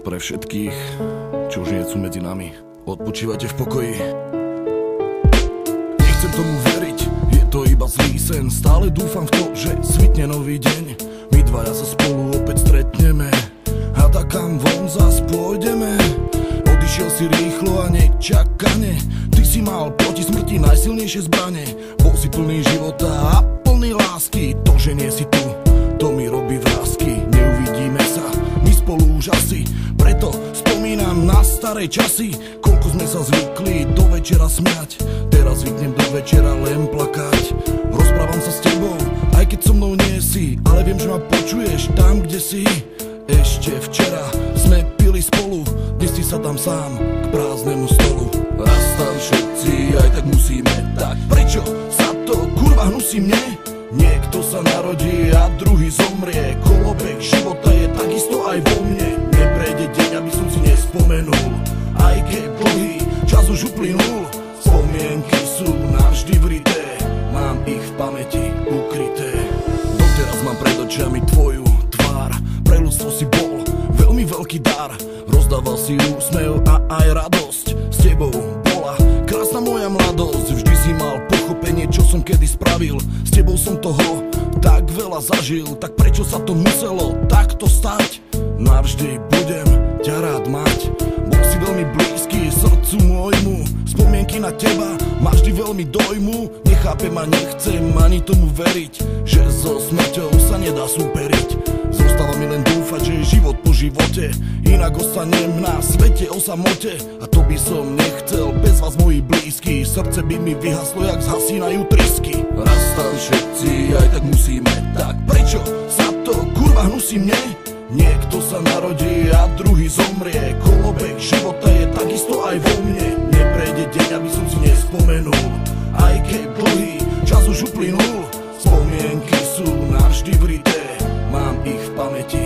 Pre všetkých, čo už nie sú medzi nami, odpočívajte v pokoji. Nechcem tomu veriť, je to iba zlý sen. Stále dúfam v to, že svitne nový deň. My dvaja sa spolu opäť stretneme a tak kam von zas pôjdeme. Odišiel si rýchlo a nečakane. Ty si mal proti smrti najsilnejšie zbrane. Bol si plný života a plný lásky. To, že nie si tu, to mi robí vrásky. Neuvidíme sa my spolu už asi, preto spomínam na staré časy. Koľko sme sa zvykli do večera smiať, teraz zvyknem do večera len plakať. Rozprávam sa s tebou, aj keď so mnou nie si, ale viem, že ma počuješ tam, kde si. Ešte včera sme pili spolu, dnes si sa tam sám k prázdnemu stolu. Raz tam všetci aj tak musíme, tak prečo sa to kurva hnusí mne? Niekto sa narodí a druhý zomrie. Kolobek života je takisto aj vo mne. Neprejde deň, aby som si nespomenul, aj keď dlhý čas už uplynul. Spomienky sú navždy vrité, mám ich v pamäti ukryté. Doteraz mám pred očami tvoju tvár. Pre ľudstvo si bol veľmi veľký dar. Rozdával si úsmev a aj radosť. S tebou bola krásna moja mladosť. Vždy si mal pochopenie, čo som kedy spravil. S tebou som toho tak veľa zažil, tak prečo sa to muselo takto stať? Navždy budem ťa rád mať. Bol si veľmi blízky srdcu môjmu. Spomienky na teba ma vždy veľmi dojmu. Nechápem a nechcem ani tomu veriť, že so smrťou sa nedá súperiť. Zostáva mi len dúfať, že je život po živote, inak ostanem na svete o samote. A to by som nechcel bez vás, moji blízky. Srdce by mi vyhaslo, jak zhasínajú trysky. Raz tam všetci aj tak musíme, tak prečo sa to kurva hnusí mne? Niekto sa narodí a druhý zomrie. Kolobek života je takisto aj vo mne. Neprejde deň, aby som si nespomenul, aj keď dlhý čas už uplynul. Spomienky sú navždy vrité, mám ich v pamäti